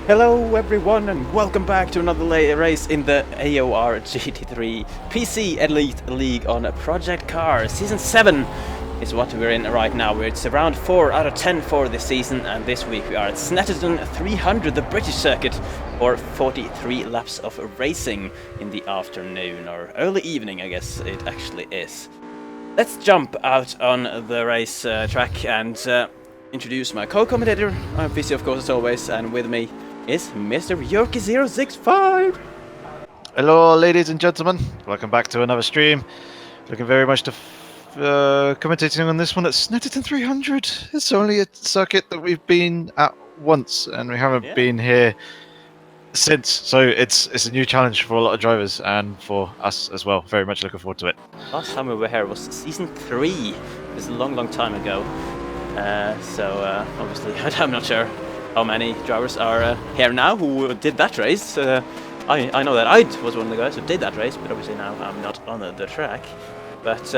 Hello everyone and welcome back to another race in the AOR GT3 PC Elite League on Project Cars. Season 7 is what we're in right now. It's around 4 out of 10 for this season, and this week we are at Snetterton 300, the British circuit, for 43 laps of racing in the afternoon, or early evening I guess it actually is. Let's jump out on the race track and introduce my co-commentator. I'm busy of course as always, and with me is Mr. Yorkie065. Hello ladies and gentlemen, welcome back to another stream. Looking very much to commentating on this one at Snetterton 300. It's only a circuit that we've been at once and we haven't been here since, so it's a new challenge for a lot of drivers and for us as well. Very much looking forward to it. Last time we were here was season 3. It was a long time ago, so obviously I'm not sure how many drivers are here now who did that race. I know that I was one of the guys who did that race, but obviously now I'm not on the track. But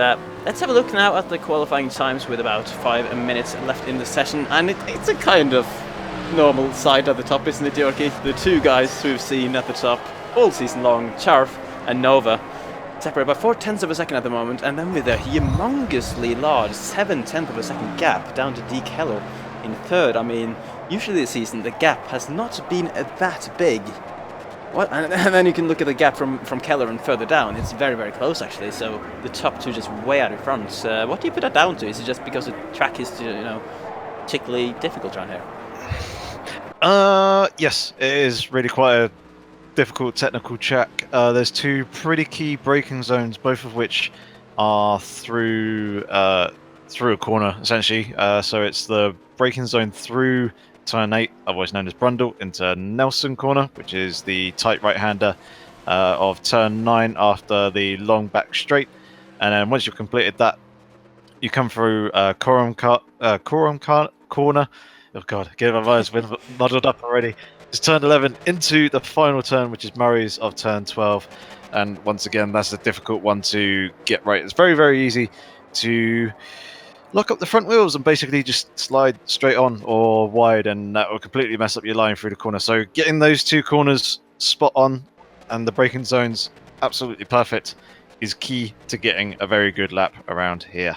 let's have a look now at the qualifying times with about 5 minutes left in the session, and it's a kind of normal side at the top, isn't it, Yorkie? The two guys we've seen at the top all season long, Charf and Nova, separate by 0.4 of a second at the moment, and then with a humongously large 0.7 of a second gap down to D. Keller in third. I mean, usually this season the gap has not been that big. What? And then you can look at the gap from Keller and further down. It's very close actually. So the top two just way out in front. What do you put that down to? Is it just because the track is, you know, particularly difficult around here? Yes, it is really quite a difficult technical track. There's two pretty key braking zones, both of which are through a corner essentially. So it's the braking zone through turn 8, otherwise known as Brundle, into Nelson corner, which is the tight right-hander of turn 9 after the long back straight. And then once you've completed that, you come through Coram corner. Oh god, get my mind's been muddled up already. It's turn 11 into the final turn, which is Murray's of turn 12. And once again, that's a difficult one to get right. It's very easy to lock up the front wheels and basically just slide straight on or wide, and that will completely mess up your line through the corner. So getting those two corners spot on and the braking zones absolutely perfect is key to getting a very good lap around here.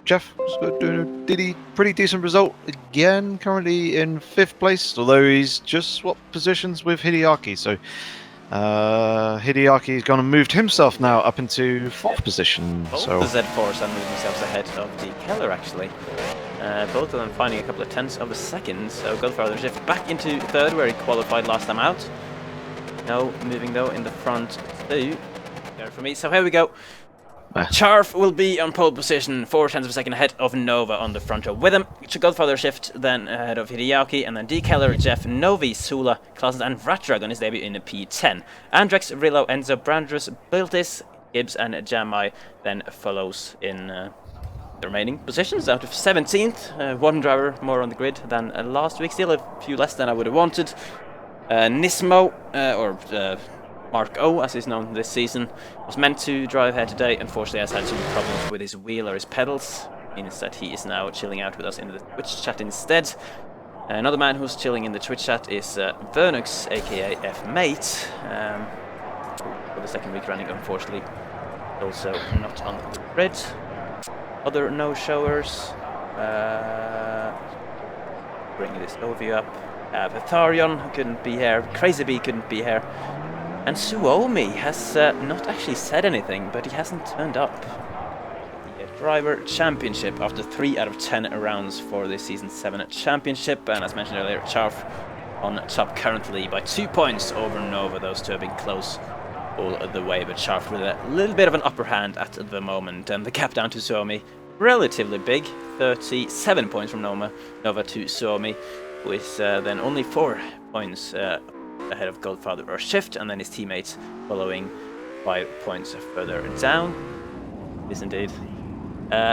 Jeff did he pretty decent result again, currently in 5th place, although he's just swapped positions with Hideaki. So Hideaki's gone and moved himself now up into 4th position. Both so the Z4s are moving themselves ahead of the Keller actually. Both of them finding a couple of tenths of a second. So Godfather shift back into 3rd where he qualified last time out. No moving though in the front too. There for me. So here we go. Charf will be on pole position, 0.4 of a second ahead of Nova on the front row. With him, Godfather shift then ahead of Hideaki, and then D. Keller, Jeff, Novi, Sula, Clausen, and Vratrag on his debut in the P10. Andrex, Rillo, Enzo, Brandrus, Biltis, Gibbs, and Jamai then follows in the remaining positions out of 17th. One driver more on the grid than last week, still a few less than I would have wanted. Nismo, or Mark O, as he's known this season, was meant to drive here today. Unfortunately, has had some problems with his wheel or his pedals. Means that he is now chilling out with us in the Twitch chat instead. Another man who's chilling in the Twitch chat is Vernux, aka F-Mate. For the second week running, unfortunately, also not on the grid. Other no-showers. Bring this overview up. Tharion, who couldn't be here. Crazy Bee couldn't be here. And Suomi has not actually said anything, but he hasn't turned up. The Driver Championship after 3 out of 10 rounds for this Season 7 Championship. And as mentioned earlier, Charf on top currently by 2 points over Nova. Those two have been close all the way, but Charf with a little bit of an upper hand at the moment. And the gap down to Suomi, relatively big, 37 points from Nova to Suomi, with then only 4 points ahead of Godfather or Shift, and then his teammates following 5 points further down. Yes, indeed.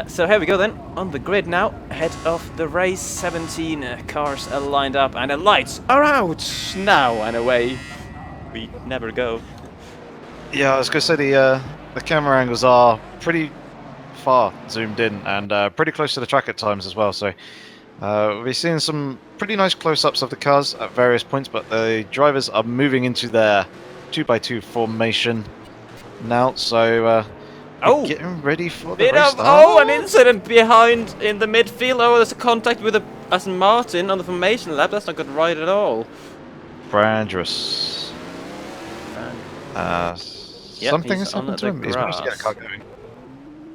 So here we go then, on the grid now, ahead of the race. 17 cars are lined up, and the lights are out now, and away we never go. yeah, I was going to say the camera angles are pretty far zoomed in and pretty close to the track at times as well. So We're seeing some pretty nice close-ups of the cars at various points, but the drivers are moving into their 2x2 formation now, so we're Oh! getting ready for the Bit race of start. an incident behind in the midfield. Oh, there's a contact with Aston Martin on the formation lap. That's not good right at all. Dangerous. Yep, Something he's has on happened to the him. He's managed to get a car grass. going.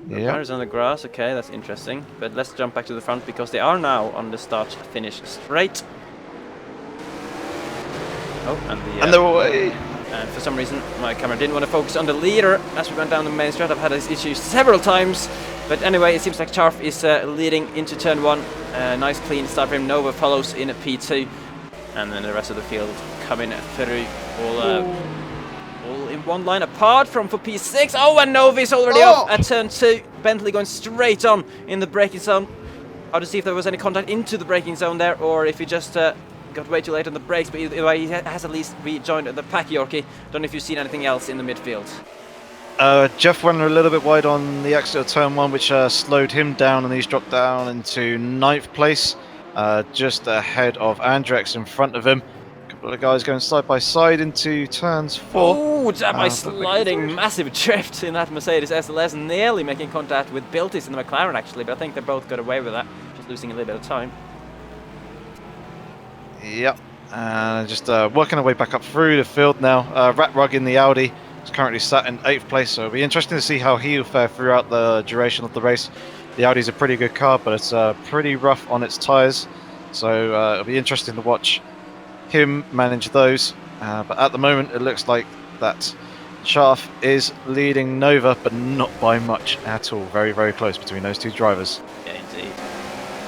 The Yeah. car is on the grass. Okay, that's interesting. But let's jump back to the front because they are now on the start-finish straight. Oh, And they're away. And for some reason, my camera didn't want to focus on the leader as we went down the main straight. I've had this issue several times. But anyway, it seems like Charf is leading into turn 1. Nice clean start for him. Nova follows in a P2. And then the rest of the field coming through all in one line apart from for P6. Oh, and Novi's already off at turn 2. Bentley going straight on in the braking zone. I'll just see if there was any contact into the braking zone there or if he just got way too late on the brakes, but either way, he has at least rejoined the pack, Yorkie. Don't know if you've seen anything else in the midfield. Jeff went a little bit wide on the exit of turn 1, which slowed him down, and he's dropped down into 9th place, just ahead of Andrex in front of him. A couple of guys going side by side into turns 4. Oh, that by sliding massive drift in that Mercedes SLS, nearly making contact with Biltis in the McLaren actually, but I think they both got away with that, just losing a little bit of time. Yep, just working our way back up through the field now. Rat Rug in the Audi is currently sat in 8th place, so it'll be interesting to see how he'll fare throughout the duration of the race. The Audi's a pretty good car, but it's pretty rough on its tyres, so it'll be interesting to watch him manage those. But at the moment, it looks like that Schaff is leading Nova, but not by much at all. Very, very close between those two drivers. Yeah, indeed.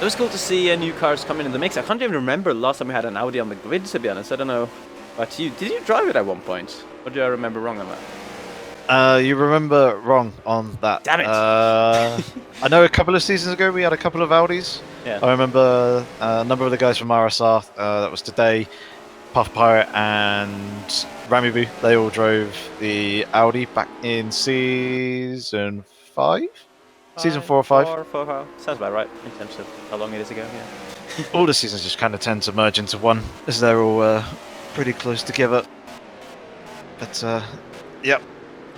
It was cool to see new cars coming in the mix. I can't even remember the last time we had an Audi on the grid, to be honest. I don't know about you. Did you drive it at one point? Or do I remember wrong on that? You remember wrong on that. Damn it! I know a couple of seasons ago we had a couple of Audis. Yeah. I remember a number of the guys from RSR, that was today, Puff Pirate and Ramibu. They all drove the Audi back in season 5? Season 4 or 5? 4. Sounds about right in terms of how long it is ago, yeah. All the seasons just kind of tend to merge into one, as they're all pretty close together. But, yep,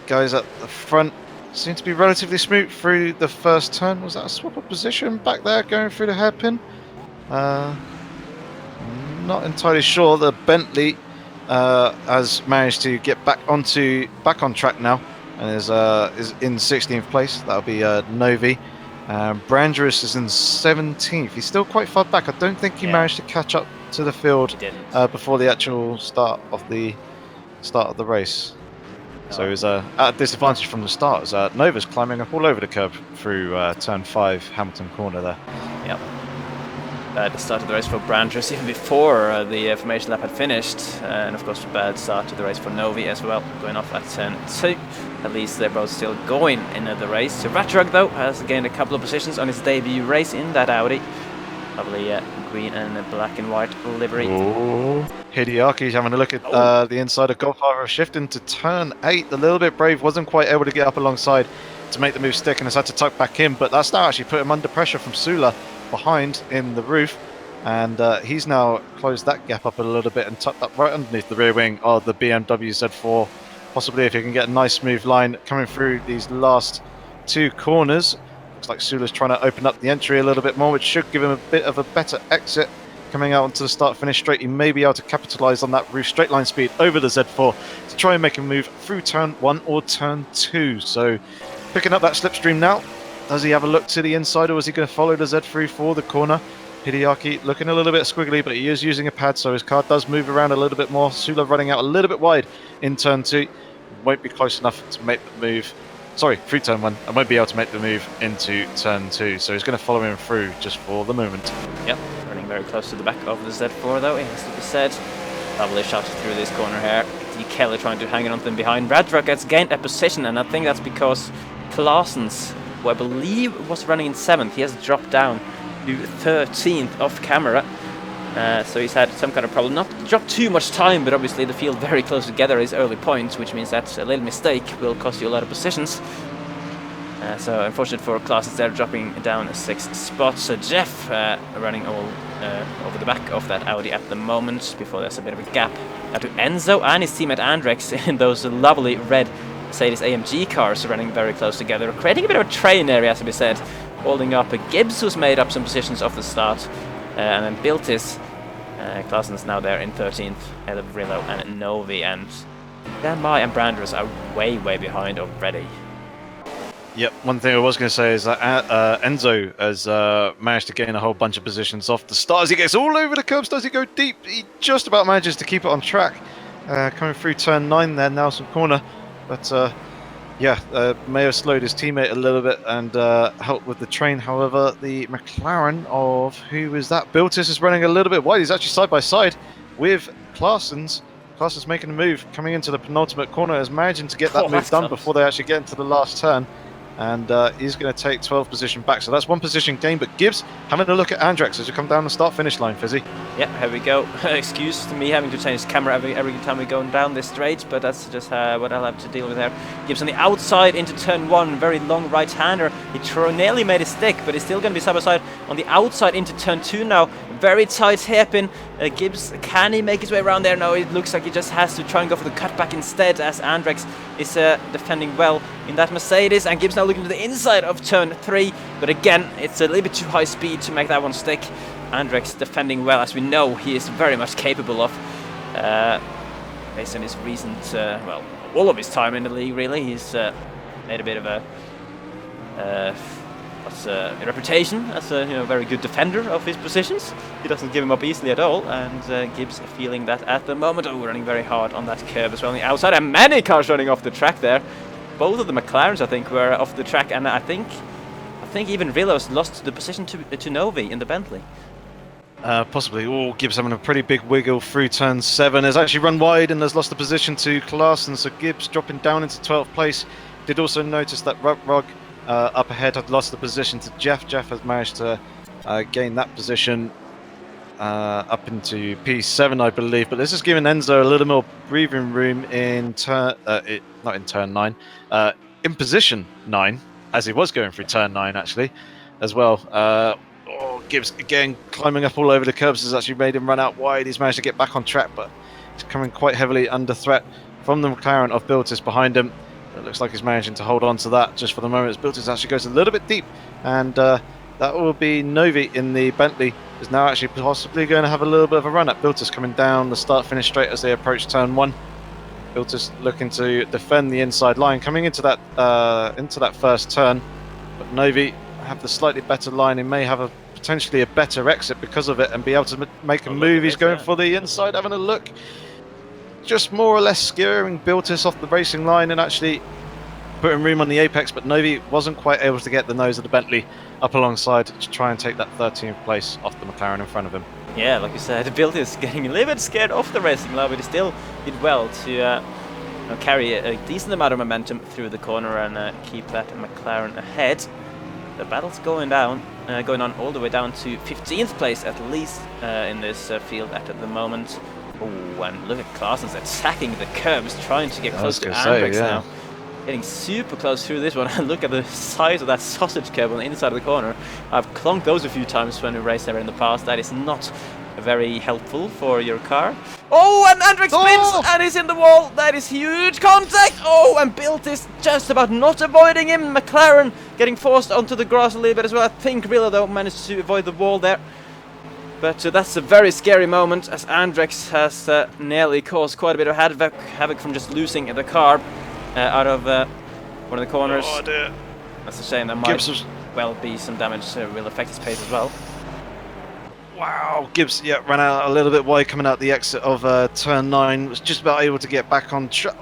guys at the front seem to be relatively smooth through the first turn. Was that a swap of position back there going through the hairpin? Not entirely sure. The Bentley has managed to get back on track now and is in 16th place. That'll be Novi. Branderus is in 17th. He's still quite far back. I don't think he managed to catch up to the field before the actual start of the race. So he's at a disadvantage from the start as Nova's climbing up all over the curb through turn 5 Hamilton corner there. Yep. Bad start of the race for Branderus even before the formation lap had finished, and of course a bad start to the race for Novi as well, going off at turn 2. At least they're both still going in the race. So Ratrug though has gained a couple of positions on his debut race in that Audi. Lovely green and black and white livery. Hideaki's having a look at the inside of Goldfather, shifting to turn 8. A little bit brave, wasn't quite able to get up alongside to make the move stick and has had to tuck back in, but that's now actually put him under pressure from Sula behind in the roof, and he's now closed that gap up a little bit and tucked up right underneath the rear wing of the BMW Z4. Possibly if you can get a nice smooth line coming through these last 2 corners. Looks like Sula's trying to open up the entry a little bit more, which should give him a bit of a better exit. Coming out onto the start-finish straight, he may be able to capitalise on that roof straight line speed over the Z4 to try and make a move through turn 1 or turn 2. So picking up that slipstream now. Does he have a look to the inside, or is he going to follow the Z3 for the corner? Hideaki looking a little bit squiggly, but he is using a pad, so his car does move around a little bit more. Sula running out a little bit wide in turn 2. Won't be close enough to make the move. Sorry, through turn 1. I won't be able to make the move into turn 2, so he's going to follow him through just for the moment. Yep, running very close to the back of the Z4 though, it has to be said. Lovely shot through this corner here. D. Kelly trying to hang on to him behind. Radrock has gained a position, and I think that's because Claessens, who I believe was running in 7th, he has dropped down to 13th off camera. So he's had some kind of problem. Not dropped too much time, but obviously the field very close together is early points, which means that a little mistake will cost you a lot of positions. So unfortunate for classes, they're dropping down 6 spots. So Jeff running all over the back of that Audi at the moment, before there's a bit of a gap to Enzo and his teammate Andrex in those lovely red Mercedes AMG cars running very close together, creating a bit of a train area, as we said, holding up a Gibbs, who's made up some positions off the start, and then built his Claessen's now there in 13th, ahead of Rillo and Novi, and Danby and Brandress are way behind already. Yep, one thing I was going to say is that Enzo has managed to gain a whole bunch of positions off the start. As he gets all over the curbs, does he go deep? He just about manages to keep it on track. Coming through turn 9 there, Nelson corner. But yeah, may have slowed his teammate a little bit and helped with the train. However, the McLaren of, who is that? Biltis is running a little bit wide. He's actually side by side with Claessen's. Claessen's making a move, coming into the penultimate corner, is managing to get that move done before they actually get into the last turn. And he's going to take 12th position back. So that's 1 position gain. But Gibbs having a look at Andrex as you come down the start-finish line, Fizzy. Yeah, here we go. Excuse me having to change camera every time we go down this straight, but that's just what I'll have to deal with there. Gibbs on the outside into turn 1, very long right-hander. He nearly made a stick, but he's still going to be side-by-side on the outside into turn 2 now. Very tight hairpin. Gibbs, can he make his way around there? No, it looks like he just has to try and go for the cutback instead, as Andrex is defending well in that Mercedes. And Gibbs now looking to the inside of turn 3, but again, it's a little bit too high speed to make that one stick. Andrex defending well, as we know he is very much capable of, based on his recent, well, all of his time in the league really. He's made a bit of a reputation as a very good defender of his positions. He doesn't give him up easily at all, and Gibbs feeling that at the moment. Oh, running very hard on that curb as well on the outside, and many cars running off the track there. Both of the McLarens, I think, were off the track, and I think even Rillo's lost the position to Novi in the Bentley. Possibly. Oh, Gibbs having a pretty big wiggle through turn 7. Has actually run wide and has lost the position to Klaassen, so Gibbs dropping down into 12th place. Did also notice that Rug up ahead had lost the position to Jeff. Jeff has managed to gain that position up into P7, I believe. But this is giving Enzo a little more breathing room in turn, not in turn 9, in position 9, as he was going through turn 9 actually, as well. Gibbs again climbing up all over the curbs has actually made him run out wide. He's managed to get back on track, but he's coming quite heavily under threat from the McLaren of Biltis behind him. It looks like he's managing to hold on to that just for the moment, as Biltis actually goes a little bit deep, and that will be Novi in the Bentley is now actually possibly going to have a little bit of a run at Biltis coming down the start finish straight as they approach turn 1. Biltis looking to defend the inside line coming into that first turn, but Novi have the slightly better line. He may have potentially a better exit because of it and be able to make a move. He's going for the inside, having a look, just more or less scaring Biltis off the racing line and actually putting room on the apex, but Novi wasn't quite able to get the nose of the Bentley up alongside to try and take that 13th place off the McLaren in front of him. Yeah, like you said, Biltis getting a little bit scared off the racing line, but he still did well to carry a decent amount of momentum through the corner and keep that McLaren ahead. The battle's going on all the way down to 15th place at least in this field at the moment. Oh, and look at Claessen's attacking the curbs, trying to get close to Andrex now. Getting super close through this one. And look at the size of that sausage curb on the inside of the corner. I've clunked those a few times when we raced there in the past. That is not very helpful for your car. Oh, and Andrex spins and he's in the wall. That is huge contact. Oh, and Biltis just about not avoiding him. McLaren getting forced onto the grass a little bit as well. I think Rillo though managed to avoid the wall there. But that's a very scary moment, as Andrex has nearly caused quite a bit of havoc from just losing the car out of one of the corners. Oh dear. That's a shame. There might well be some damage will affect his pace as well. Wow, Gibbs ran out a little bit wide coming out the exit of turn 9. Was just about able to get back on track.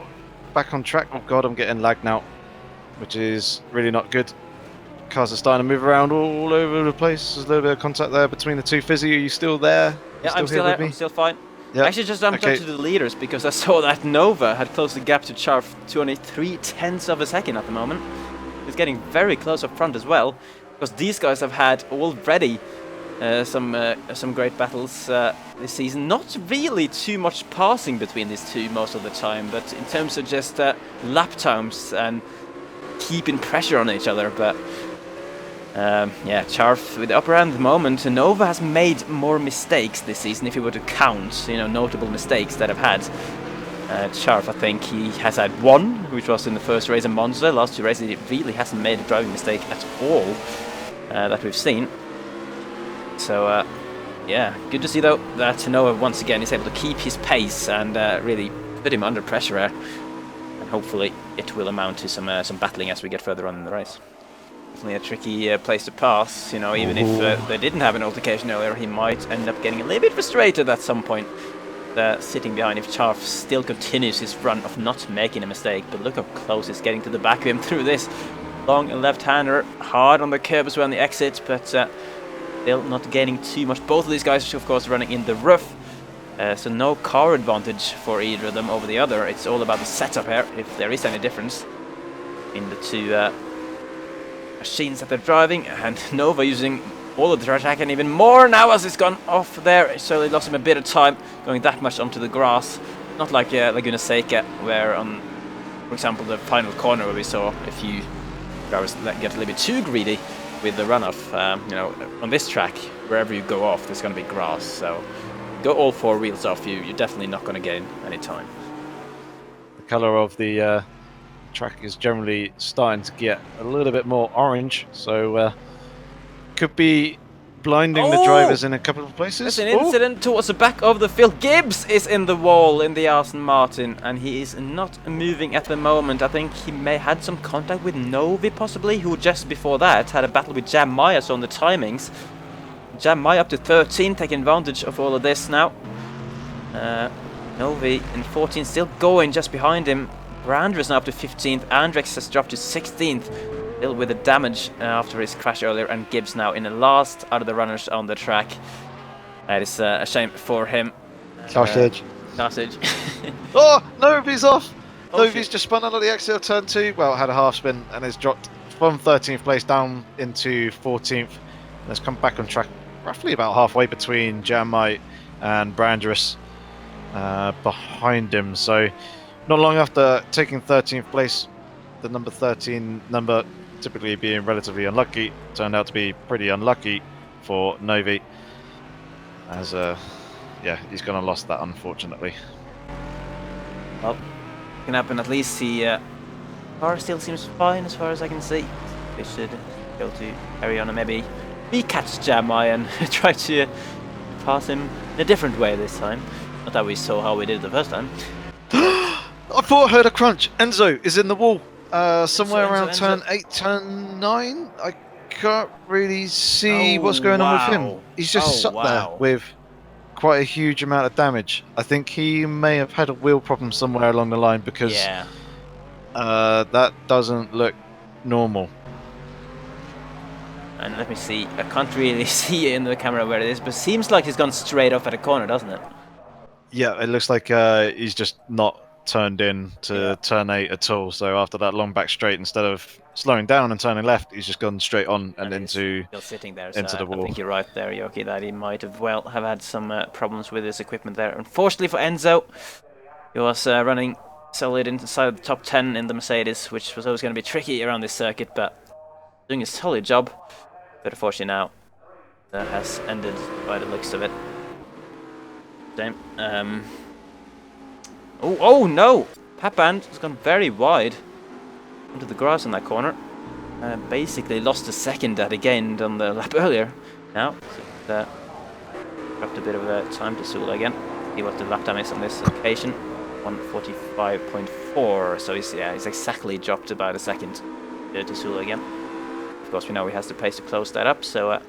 Oh god, I'm getting lagged now, which is really not good. Cars are starting to move around all over the place. There's a little bit of contact there between the two. Fizzy, are you still there? Yeah, I'm still there. I'm still fine. Yep. I actually just jumped up to the leaders because I saw that Nova had closed the gap to Charf to only 0.3 of a second at the moment. He's getting very close up front as well, because these guys have had already some great battles this season. Not really too much passing between these two most of the time, but in terms of just lap times and keeping pressure on each other, but yeah, Charf with the upper hand at the moment. Nova has made more mistakes this season, if you were to count, you know, notable mistakes that I've had. Charf, I think he has had one, which was in the first race in Monza. Last 2 races, he really hasn't made a driving mistake at all that we've seen. So, yeah, good to see though that Nova once again is able to keep his pace and really put him under pressure, and hopefully it will amount to some battling as we get further on in the race. Definitely a tricky place to pass, you know, even if they didn't have an altercation earlier, he might end up getting a little bit frustrated at some point. Sitting behind if Charf still continues his run of not making a mistake, but look how close he's getting to the back of him through this long left-hander, hard on the curb as well on the exit, but still not gaining too much. Both of these guys are of course running in the rough, so no car advantage for either of them over the other. It's all about the setup here, if there is any difference in the two machines that they're driving, and Nova using all of the attack and even more now as it's gone off there, so they lost him a bit of time going that much onto the grass. Not like Laguna Seca, where on, for example, the final corner where we saw a few drivers get a little bit too greedy with the runoff. You know, on this track, wherever you go off, there's going to be grass, so go all 4 wheels off, you're definitely not going to gain any time. The colour of the track is generally starting to get a little bit more orange, so could be blinding the drivers in a couple of places. There's an incident towards the back of the field. Gibbs is in the wall in the Aston Martin, and he is not moving at the moment. I think he may had some contact with Novi possibly, who just before that had a battle with Jam Maya, so on the timings. Jam Maya up to 13, taking advantage of all of this now. Novi in 14, still going just behind him. Brandr is now up to 15th. Andrex has dropped to 16th. Still with the damage after his crash earlier, and Gibbs now in the last out of the runners on the track. That is a shame for him. Carthage. Oh, Novi's off! Novi's just spun out of the exit of turn 2. Well, had a half spin and has dropped from 13th place down into 14th. And has come back on track roughly about halfway between Jamite and Brandress behind him. So not long after taking 13th place, the number 13 number typically being relatively unlucky turned out to be pretty unlucky for Novi, as yeah, he's gonna lost that unfortunately. Well, can happen. At least the car still seems fine as far as I can see. They should go to carry on and maybe catch Jamai and try to pass him in a different way this time. Not that we saw how we did it the first time. I thought I heard a crunch. Enzo is in the wall. Somewhere around Enzo. turn 8, turn 9. I can't really see what's going on with him. He's just stuck there with quite a huge amount of damage. I think he may have had a wheel problem somewhere along the line, because that doesn't look normal. And let me see. I can't really see in the camera where it is, but seems like he's gone straight off at a corner, doesn't it? Yeah, it looks like he's just not turned in to turn 8 at all. So after that long back straight, instead of slowing down and turning left, he's just gone straight on and into still sitting there. into the wall. I think you're right there, Yoki, that he might have have had some problems with his equipment there. Unfortunately for Enzo, he was running solid inside the top 10 in the Mercedes, which was always going to be tricky around this circuit, but doing a solid job. But unfortunately now that has ended by the looks of it. Same. Oh no! Papand has gone very wide into the grass in that corner. Basically lost a second that he gained on the lap earlier. Now, so, dropped a bit of time to Sula again. See what the lap time is on this occasion. 1:45.4. So he's exactly dropped about a second to Sula again. Of course, we know he has the pace to close that up. So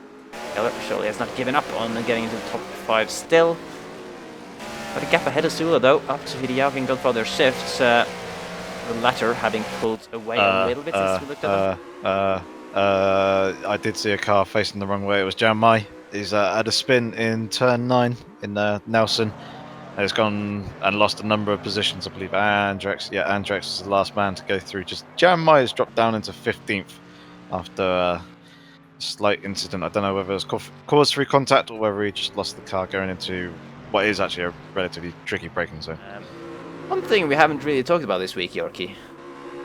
Keller surely has not given up on getting into the top 5 still. Got a gap ahead of Sula though, up to Hideaki and Godfather shifts. The latter having pulled away a little bit since we looked at them. I did see a car facing the wrong way. It was Jan Mai. He's had a spin in turn 9 in Nelson. He's gone and lost a number of positions, I believe. Andrex was the last man to go through. Just Jan Mai has dropped down into 15th after a slight incident. I don't know whether it was caused through contact or whether he just lost the car going into what is actually a relatively tricky braking zone. One thing we haven't really talked about this week, Yorkie.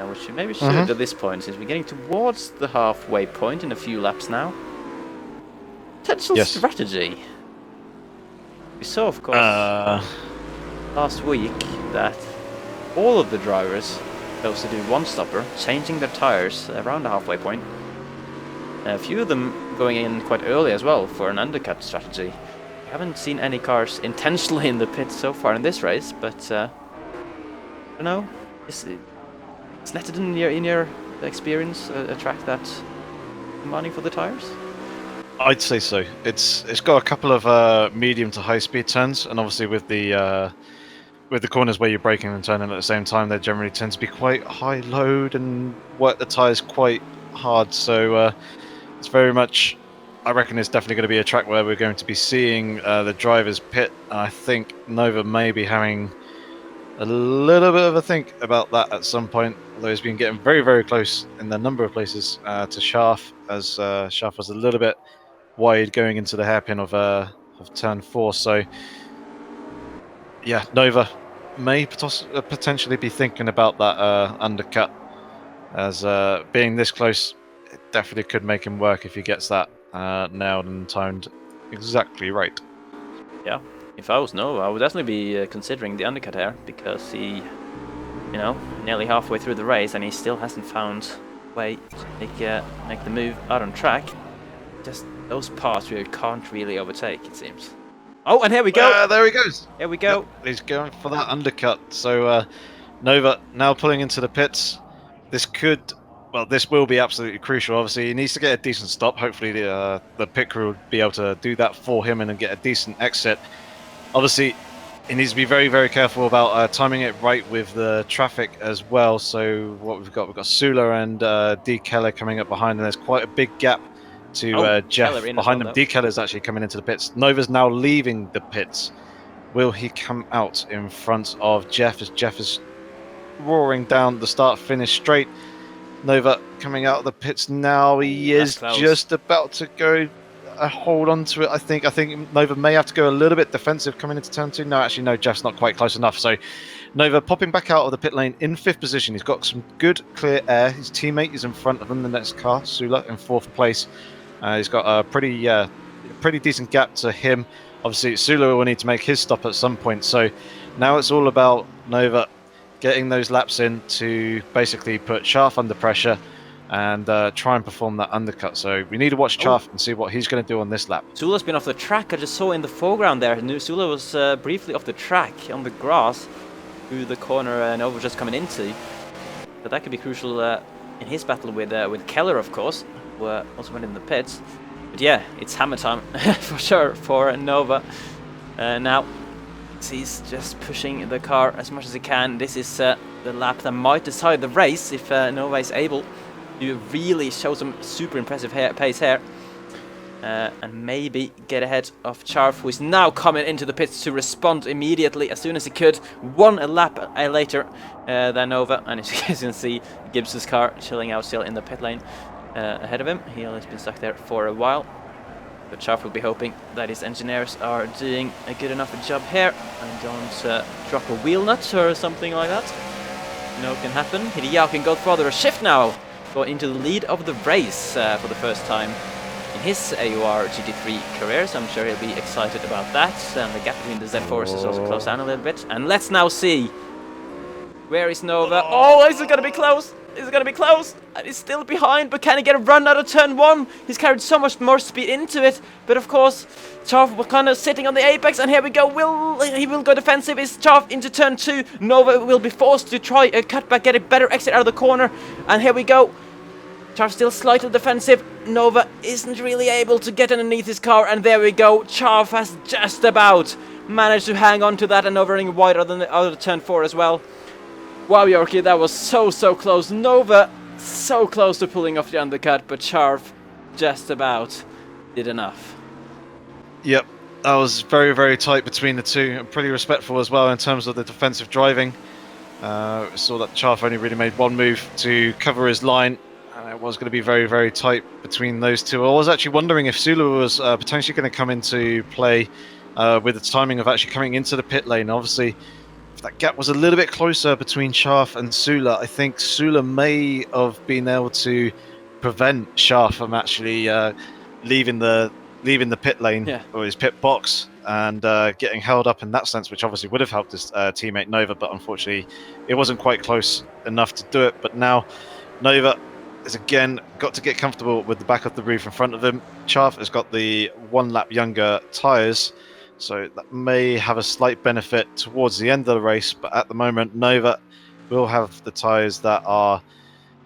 which we maybe should at this point, since we're getting towards the halfway point in a few laps now. Potential strategy. We saw, of course, last week that all of the drivers chose to do one-stopper, changing their tires around the halfway point. A few of them going in quite early as well for an undercut strategy. We haven't seen any cars intentionally in the pit so far in this race, but I don't know. Is Snetterton in your experience a track that's demanding for the tires? I'd say so. It's got a couple of medium to high speed turns, and obviously with the corners where you're braking and turning at the same time, they generally tend to be quite high load and work the tires quite hard. So it's very much, I reckon it's definitely going to be a track where we're going to be seeing the drivers pit. I think Nova may be having a little bit of a think about that at some point, although he's been getting very, very close in a number of places to Schaaf, as Schaaf was a little bit wide going into the hairpin of turn 4. So yeah, Nova may potentially be thinking about that undercut, as being this close, it definitely could make him work if he gets that nailed and timed exactly right. Yeah, if I was Nova, I would definitely be considering the undercut here, because he, nearly halfway through the race and he still hasn't found a way to make the move out on track. Just those parts where you can't really overtake, it seems. Oh, and here we go! There he goes! Here we go! Yep, he's going for that undercut. So Nova now pulling into the pits. This will be absolutely crucial. Obviously, he needs to get a decent stop. Hopefully the pit crew will be able to do that for him and then get a decent exit. Obviously, he needs to be very, very careful about timing it right with the traffic as well. So what we've got Sula and D. Keller coming up behind, and there's quite a big gap to Jeff behind them. D. Keller's actually coming into the pits. Nova's now leaving the pits. Will he come out in front of Jeff, as Jeff is roaring down the start-finish straight? Nova coming out of the pits now. He is just about to go hold on to it. I think Nova may have to go a little bit defensive coming into turn 2. No, actually, no, Jeff's not quite close enough. So Nova popping back out of the pit lane in 5th position. He's got some good clear air. His teammate is in front of him, the next car, Sula, in 4th place. He's got a pretty decent gap to him. Obviously, Sula will need to make his stop at some point. So now it's all about Nova getting those laps in to basically put Schaaf under pressure and try and perform that undercut. So we need to watch Schaaf and see what he's going to do on this lap. Sula's been off the track. I just saw in the foreground there. Sula was briefly off the track on the grass through the corner Nova was just coming into. But that could be crucial in his battle with Keller, of course, who also went in the pits. But yeah, it's hammer time for sure for Nova. Now he's just pushing the car as much as he can. This is the lap that might decide the race if Nova is able to really show some super impressive pace here. And maybe get ahead of Charf, who is now coming into the pits to respond immediately as soon as he could. One lap later than Nova, and as you can see, Gibbs's car chilling out still in the pit lane ahead of him. He has been stuck there for a while. But Charf will be hoping that his engineers are doing a good enough job here and don't drop a wheel nut or something like that. No, can happen. Hideaki can go further a shift now, go into the lead of the race for the first time in his AOR GT3 career, so I'm sure he'll be excited about that. And the gap between the Z4s is also closed down a little bit. And let's now see, where is Nova? Oh, is it going to be close? Is it going to be close? And he's still behind, but can he get a run out of turn 1? He's carried so much more speed into it, but of course, Charf was kind of sitting on the apex, and here we go. He will go defensive. Is Charf into turn 2? Nova will be forced to try a cutback, get a better exit out of the corner, and here we go. Charf still slightly defensive. Nova isn't really able to get underneath his car, and there we go. Charf has just about managed to hang on to that, and Nova running wide out of turn 4 as well. Wow, Yorkie, that was so close. Nova so close to pulling off the undercut, but Charf just about did enough. Yep, that was very, very tight between the two, and pretty respectful as well in terms of the defensive driving. Saw that Charf only really made one move to cover his line, and it was going to be very, very tight between those two. I was actually wondering if Sula was potentially going to come into play with the timing of actually coming into the pit lane. Obviously, if that gap was a little bit closer between Schaff and Sula, I think Sula may have been able to prevent Schaff from actually leaving the pit lane or his pit box and getting held up in that sense, which obviously would have helped his teammate Nova, but unfortunately it wasn't quite close enough to do it. But now Nova has again got to get comfortable with the back of the roof in front of him. Schaff has got the 1 lap younger tyres, so that may have a slight benefit towards the end of the race, but at the moment Nova will have the tyres that are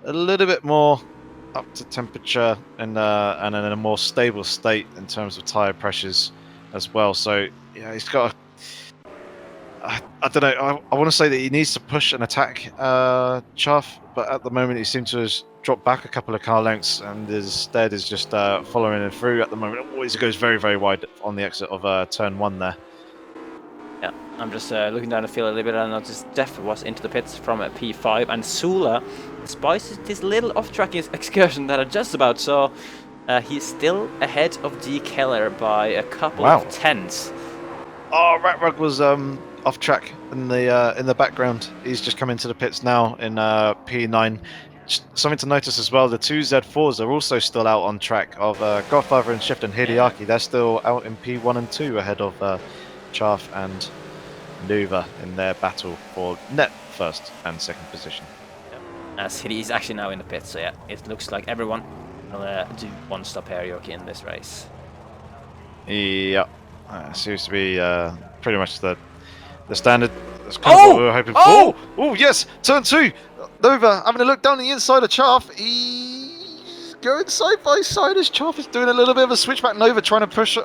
a little bit more up to temperature and in a more stable state in terms of tyre pressures as well. So yeah, he's got I don't know, I want to say that he needs to push and attack Chaff, but at the moment he seems to have dropped back a couple of car lengths and instead is just following him through at the moment. Always goes very, very wide on the exit of turn 1 there. Yeah, I'm just looking down the field a little bit and I noticed Def was into the pits from a P5, and Sula, despite this little off-track excursion that I just about saw, he's still ahead of D. Keller by a couple of tenths. Oh, Ratrug was off track in the background. He's just come into the pits now in P9. Something to notice as well, the 2 Z4s are also still out on track of Godfather and Shift and Hideaki. Yeah. They're still out in P1 and 2 ahead of Chaff and Nova in their battle for net first and second position. Yeah. As he's actually now in the pits, so yeah, it looks like everyone will do one-stop karaoke in this race. Yeah, seems to be pretty much the standard. That's kind of what we were hoping for. Oh, yes, turn 2. Nova having a look down the inside of Chaff. He's going side by side as Chaff is doing a little bit of a switchback. Nova trying to push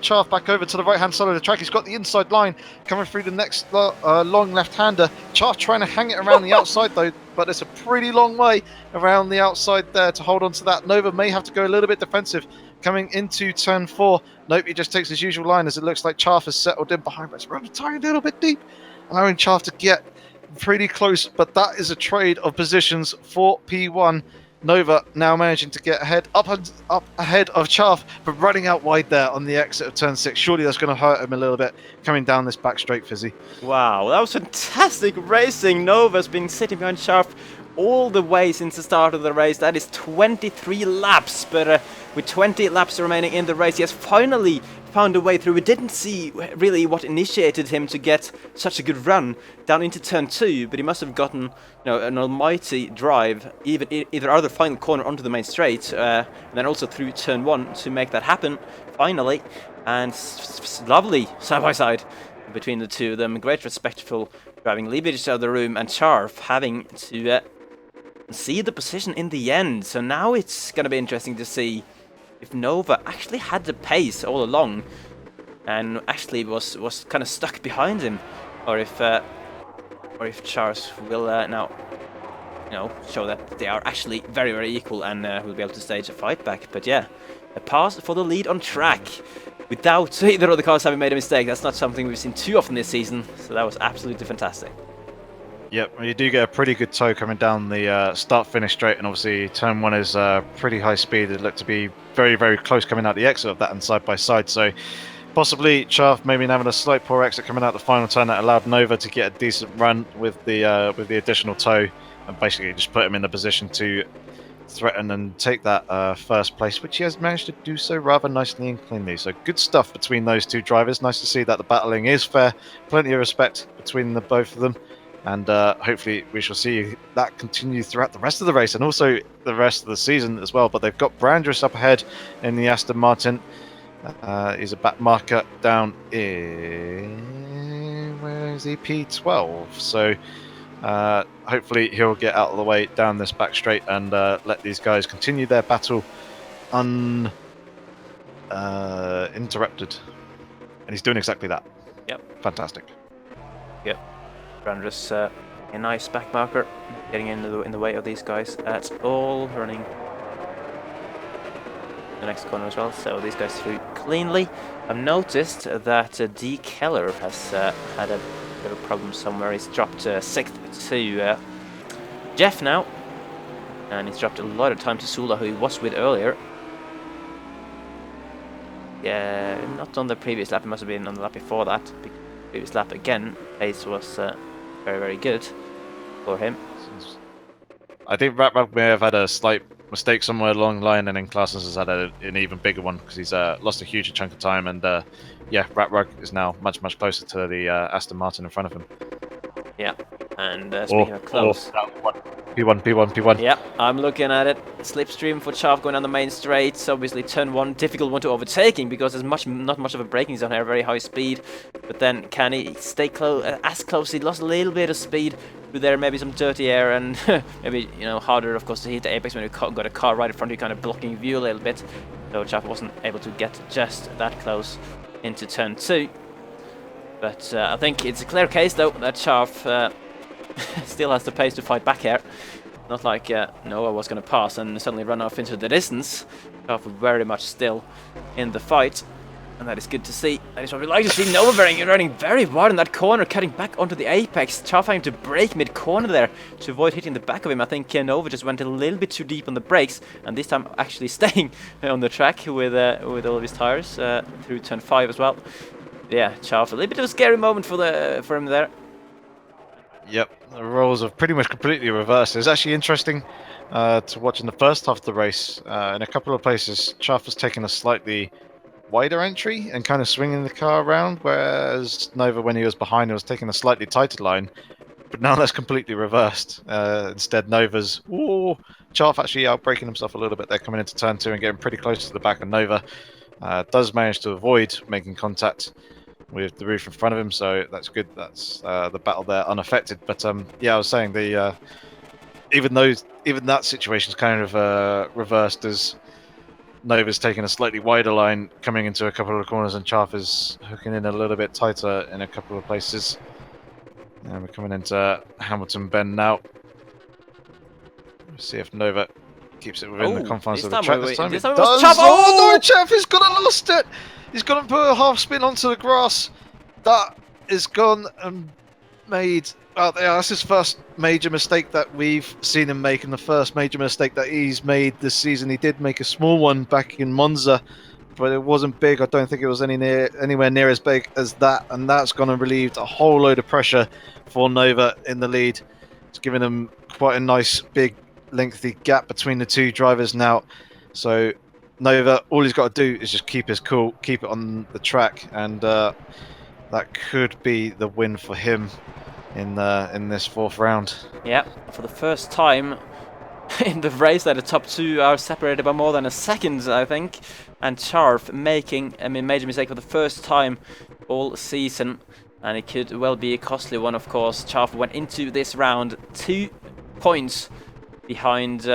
Chaff back over to the right-hand side of the track. He's got the inside line coming through the next long left-hander. Chaff trying to hang it around the outside though, but it's a pretty long way around the outside there to hold on to that. Nova may have to go a little bit defensive coming into turn 4. Nope, he just takes his usual line as it looks like Chaff has settled in behind, but it's run a tiny little bit deep, allowing Chaff to get pretty close, but that is a trade of positions for P1. Nova now managing to get up ahead of Chaff, but running out wide there on the exit of turn 6. Surely that's going to hurt him a little bit coming down this back straight, Fizzy. Wow, that was fantastic racing. Nova's been sitting behind Chaff all the way since the start of the race. That is 23 laps, but with 20 laps remaining in the race, he has finally found a way through. We didn't see really what initiated him to get such a good run down into turn 2, but he must have gotten, an almighty drive, either out of the final corner onto the main straight, and then also through turn 1 to make that happen finally. And lovely side by side between the two of them. Great respectful driving, leaving each other the room, and Charf having to see the position in the end. So now it's going to be interesting to see if Nova actually had the pace all along and actually was kind of stuck behind him, or if Charles will now show that they are actually very, very equal and will be able to stage a fight back. But yeah, a pass for the lead on track without either of the cars having made a mistake. That's not something we've seen too often this season, so that was absolutely fantastic. Yep, you do get a pretty good tow coming down the start-finish straight, and obviously turn 1 is pretty high speed. It looked to be very, very close coming out the exit of that and side by side. So possibly Chaff maybe having a slight poor exit coming out the final turn that allowed Nova to get a decent run with the additional tow and basically just put him in a position to threaten and take that first place, which he has managed to do so rather nicely and cleanly. So good stuff between those two drivers. Nice to see that the battling is fair. Plenty of respect between the both of them. And hopefully we shall see that continue throughout the rest of the race and also the rest of the season as well. But they've got Brandress up ahead in the Aston Martin. He's a back marker down in... where is he? P12. So hopefully he'll get out of the way down this back straight and let these guys continue their battle uninterrupted. And he's doing exactly that. Yep. Fantastic. Yep. Brandress, a nice back marker, getting in the way of these guys. That's all running the next corner as well, so these guys through cleanly. I've noticed that D. Keller has had a bit of a problem somewhere. He's dropped 6th to Jeff now, and he's dropped a lot of time to Sula, who he was with earlier. Yeah, not on the previous lap, it must have been on the lap before that. Previous lap again, pace was very, very good for him. I think Rat may have had a slight mistake somewhere along the line, and then Claessens has had an even bigger one because he's lost a huge chunk of time. And yeah, Rat is now much closer to the Aston Martin in front of him. Yeah, and speaking of close. P1. Yeah, I'm looking at it. Slipstream for Chav going down the main straight. Obviously, turn 1, difficult one to overtaking because there's not much of a braking zone here, very high speed. But then can he stay as close? He lost a little bit of speed through there, maybe some dirty air, and maybe harder, of course, to hit the apex when you've got a car right in front of you, kind of blocking view a little bit. So Chav wasn't able to get just that close into turn 2. But I think it's a clear case, though, that Chav still has the pace to fight back here. Not like Noah was going to pass and suddenly run off into the distance. Chav very much still in the fight. And that is good to see. That is what we like to see. Noah running very wide in that corner, cutting back onto the apex. Chav having to brake mid-corner there to avoid hitting the back of him. I think Nova just went a little bit too deep on the brakes, and this time actually staying on the track with all of his tires through turn 5 as well. Yeah, Chav, a little bit of a scary moment for him there. Yep, the roles have pretty much completely reversed. It's actually interesting to watch in the first half of the race. In a couple of places, Chav was taking a slightly wider entry and kind of swinging the car around, whereas Nova, when he was behind, was taking a slightly tighter line. But now that's completely reversed. Instead, Nova's Chav actually outbraking himself a little bit there, coming into turn 2 and getting pretty close to the back of Nova. Does manage to avoid making contact with the roof in front of him, so that's good. That's the battle there unaffected. But yeah, I was saying even that situation's kind of reversed as Nova's taking a slightly wider line coming into a couple of corners, and Chav is hooking in a little bit tighter in a couple of places. And we're coming into Hamilton Bend now. Let's see if Nova keeps it within the confines of the track this time. This It time does. Chav. Oh no, Chav has gone and lost it. He's gone and put a half spin onto the grass. That is gone and made. Yeah, that's his first major mistake that we've seen him make, and the first major mistake that he's made this season. He did make a small one back in Monza, but it wasn't big. I don't think it was anywhere near as big as that, and that's gone and relieved a whole load of pressure for Nova in the lead. It's given him quite a nice, big, lengthy gap between the two drivers now. So Nova, all he's got to do is just keep his cool, keep it on the track, and that could be the win for him in this 4th round. Yeah, for the first time in the race that the top 2 are separated by more than a second, I think. And Chav making a major mistake for the first time all season. And it could well be a costly one, of course. Chav went into this round 2 points behind, 2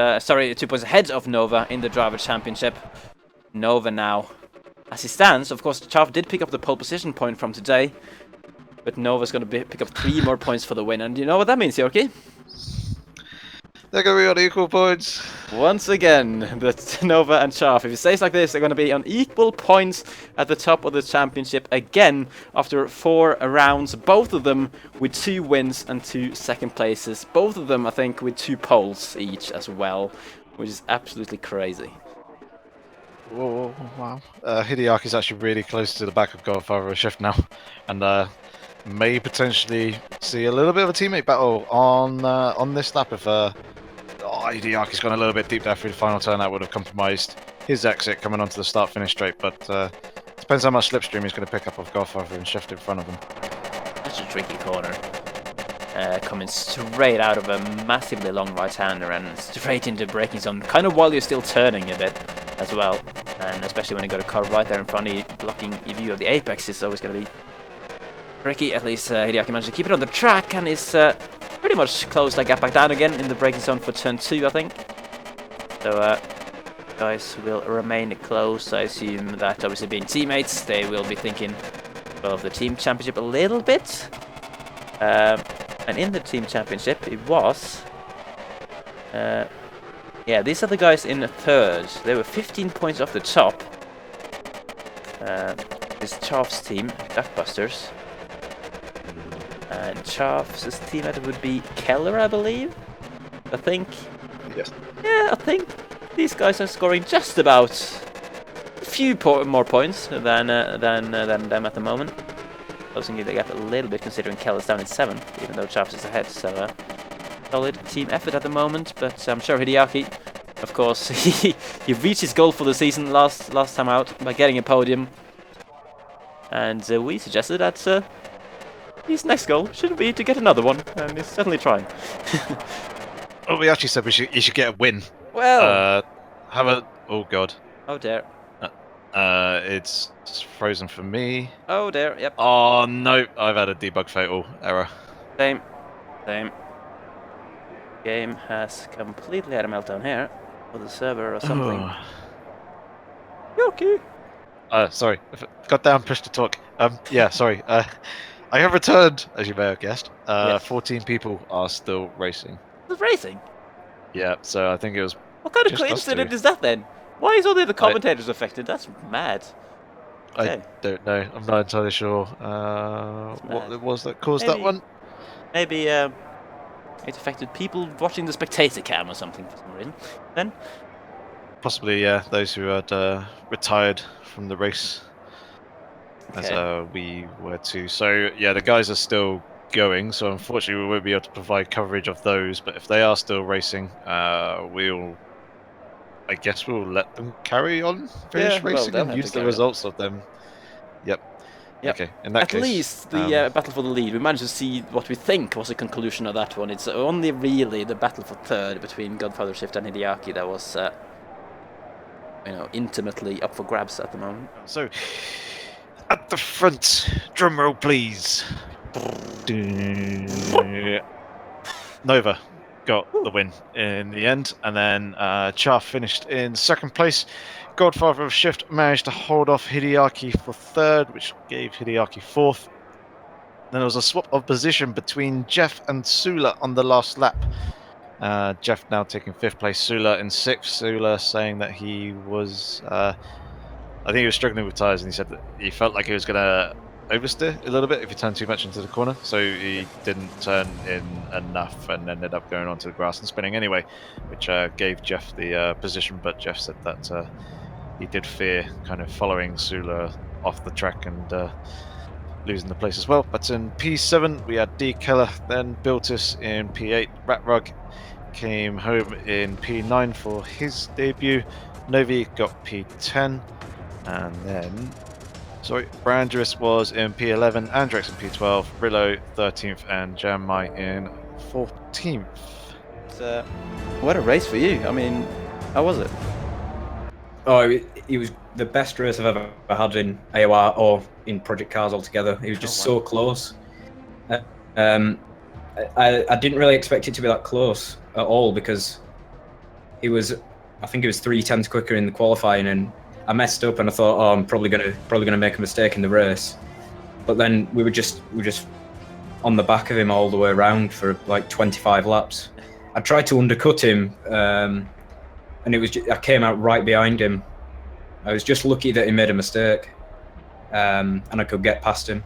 points ahead of Nova in the Driver Championship. Nova now, as he stands, of course, Chav did pick up the pole position point from today. But Nova's going to pick up 3 more points for the win. And you know what that means, Yorkie? They're going to be on equal points. Once again, but Nova and Chav, if it stays like this, they're going to be on equal points at the top of the championship again after 4 rounds. Both of them with 2 wins and 2 second places. Both of them, I think, with 2 poles each as well, which is absolutely crazy. Whoa, wow. Hideaki's actually really close to the back of Godfather of Shift now. And may potentially see a little bit of a teammate battle on this lap if Hideaki's gone a little bit deep there through the final turn. That would have compromised his exit coming onto the start-finish straight, but depends how much slipstream he's going to pick up of Godfather and Shift in front of him. That's a tricky corner. Coming straight out of a massively long right-hander and straight into braking zone, kind of while you're still turning a bit as well, and especially when you got a car right there in front of you blocking your view of the apex, it's always going to be tricky. At least Hideaki managed to keep it on the track and is pretty much closed that gap back down again in the braking zone for turn 2, I think. So guys will remain close. I assume that obviously being teammates, they will be thinking of the team championship a little bit. And in the team championship, it was... yeah, these are the guys in 3rd. They were 15 points off the top. This Chav's team, Duckbusters. And Chav's teammate would be Keller, I believe. I think. Yes. Yeah, I think these guys are scoring just about a few more points than them at the moment. closing the gap a little bit considering Keller's down in 7th, even though Chaps is ahead. So solid team effort at the moment, but I'm sure Hideaki, of course, he reached his goal for the season last time out by getting a podium. And we suggested that his next goal should be to get another one, and he's certainly trying. Well, we actually said you should get a win. Well, have a... Oh, God. Oh dear. It's frozen for me. Oh dear, yep. Oh, no. I've had a debug fatal error. Same. Game has completely had a meltdown here. Or the server or something. Yoki! Sorry. Got down, push to talk. Yeah, sorry. I have returned, as you may have guessed. Yes. 14 people are still racing. It's racing? Yeah, so I think it was... What kind of coincidence is that then? Why is only the commentators affected? That's mad. Okay. I don't know. I'm not entirely sure what it was that caused that one. Maybe it affected people watching the spectator cam or something for some reason. Then? Possibly, yeah. Those who had retired from the race, Okay. as we were too. So, yeah, the guys are still going. So, unfortunately, we won't be able to provide coverage of those. But if they are still racing, I guess we'll let them carry on, finish racing, and use the results of them. Yep. Okay. In that case, at least the battle for the lead, we managed to see what we think was the conclusion of that one. It's only really the battle for third between Godfather Shift and Hideaki that was, intimately up for grabs at the moment. So, at the front, drum roll, please. Nova got the win in the end, and then Chaff finished in 2nd place. Godfather of Shift managed to hold off Hideaki for 3rd, which gave Hideaki 4th. Then there was a swap of position between Jeff and Sula on the last lap. Jeff now taking 5th place, Sula in 6th. Sula saying that he was, I think he was struggling with tyres, and he said that he felt like he was going to oversteer a little bit if he turned too much into the corner, so he didn't turn in enough and ended up going onto the grass and spinning anyway, which gave Jeff the position. But Jeff said that he did fear kind of following Sula off the track and losing the place as well. But in P7 we had D Keller, then Biltis in P8. Ratrug came home in P9 for his debut. Novi got P10, and then Brandris was in P11, Andrex in P12, Rillo 13th, and Jammai in 14th. What a race for you. I mean, how was it? Oh, it was the best race I've ever had in AOR or in Project Cars altogether. It was just so close. I didn't really expect it to be that close at all, because I think it was 3/10 quicker in the qualifying, and I messed up and I thought, oh, I'm probably gonna make a mistake in the race. But then we were just on the back of him all the way around for like 25 laps. I tried to undercut him, and I came out right behind him. I was just lucky that he made a mistake, and I could get past him.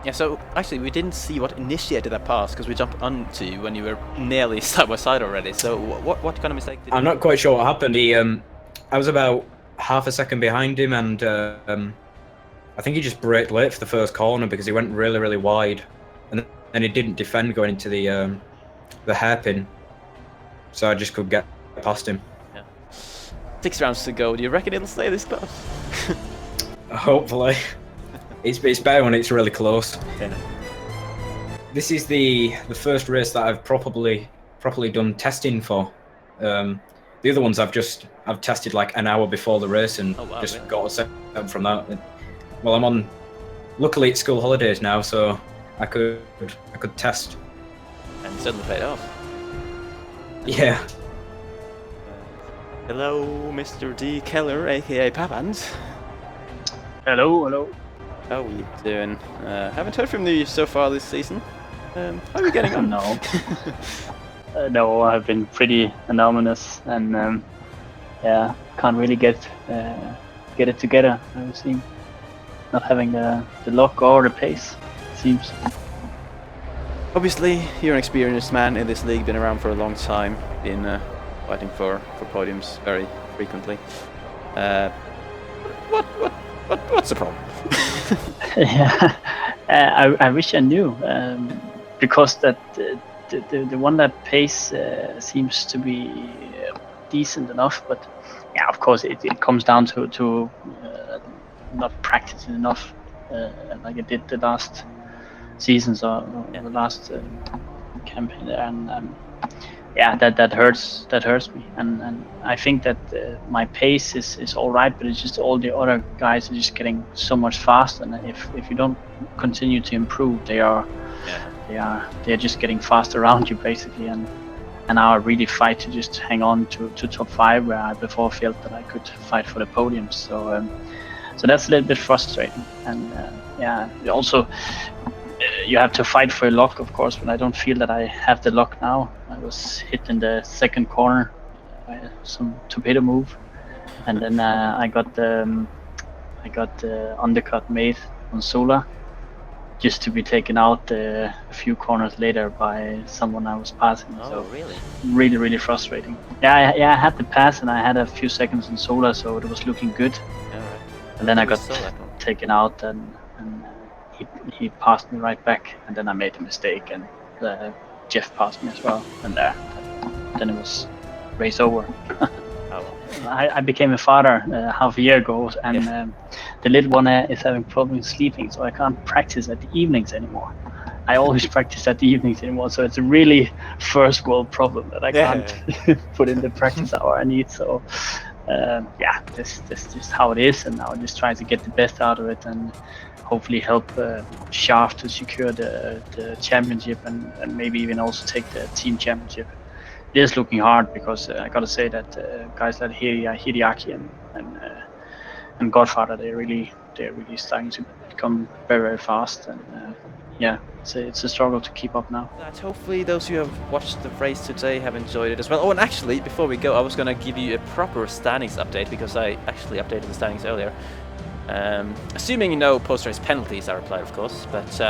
Yeah, so actually we didn't see what initiated that pass, because we jumped onto you when you were nearly side by side already. So what kind of mistake did I'm not quite sure what happened. I was about half a second behind him, and I think he just braked late for the first corner because he went really, really wide, and then he didn't defend going into the hairpin, so I just could get past him. Yeah. 6 rounds to go. Do you reckon it'll stay this close? Hopefully. It's better when it's really close. Yeah. This is the first race that I've properly done testing for. The other ones I've tested like an hour before the race and got a set up from that. Well, I'm on. Luckily, it's school holidays now, so I could test. And suddenly paid off. Yeah. Hello, Mr. D. Keller, aka Papans. Hello. How are you doing? Haven't heard from you so far this season. How are you getting on? No. No, I've been pretty anonymous, and can't really get it together. I seem not having the luck or the pace, it seems. Obviously, you're an experienced man in this league, been around for a long time, been fighting for podiums very frequently. What's the problem? Yeah, I wish I knew, because that the one that pays seems to be decent enough, but yeah, of course it comes down to not practicing enough, like I did the last seasons or the last campaign there, and yeah, that hurts me, and I think that my pace is all right, but it's just all the other guys are just getting so much faster, and if you don't continue to improve, they're just getting faster around you basically, and now I really fight to just hang on to top 5, where I before felt that I could fight for the podiums. So that's a little bit frustrating, and yeah, also you have to fight for your luck, of course, but I don't feel that I have the luck now. I was hit in the second corner by some torpedo move, and then I got the undercut made on Sola, just to be taken out a few corners later by someone I was passing. Oh, so really? really frustrating. Yeah, I had the pass and I had a few seconds in Sola, so it was looking good. All right. And then I We got saw that one. taken out, and he passed me right back, and then I made a mistake, and Jeff passed me as well, and then it was race over. Oh, well. I became a father half a year ago, and Yeah. the little one is having problems sleeping, so I can't practice at the evenings anymore. I always practice at the evenings anymore, so it's a really first world problem that I can't put in the practice hour I need. So yeah, that's just how it is, and now I'm just trying to get the best out of it and hopefully help Shaft to secure the championship, and maybe even also take the team championship. It is looking hard, because I gotta say that guys like Hideaki and Godfather, they're really starting to become very fast, and yeah, it's a struggle to keep up now. That hopefully those who have watched the race today have enjoyed it as well. Oh, and actually, before we go, I was going to give you a proper standings update, because I actually updated the standings earlier. Assuming no post-race penalties are applied, of course, but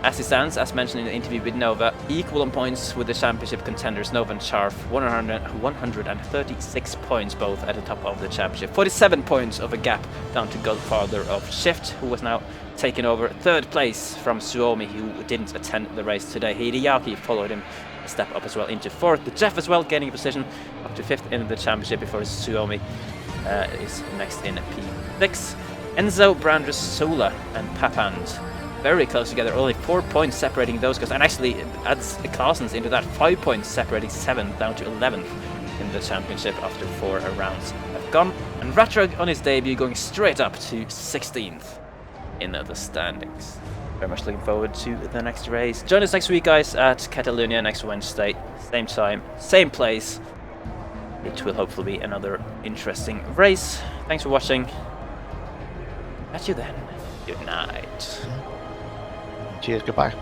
as it stands, as mentioned in the interview with Nova, equal on points with the championship contenders Nova and Charf, 136 points both at the top of the championship. 47 points of a gap down to Godfather of Shift, who was now taken over third place from Suomi, who didn't attend the race today. Hideaki followed him a step up as well into fourth. The Jeff as well gaining a position up to fifth in the championship before Suomi is next in P6. Enzo, Brandrus, Sola and Papand very close together, only 4 points separating those guys, and actually adds Clausen's into that, 5 points separating 7th down to 11th in the championship after 4 rounds have gone. And Ratrug on his debut going straight up to 16th in the standings. Very much looking forward to the next race. Join us next week, guys, at Catalonia next Wednesday. Same time, same place. It will hopefully be another interesting race. Thanks for watching. Catch you then. Good night. Cheers, goodbye.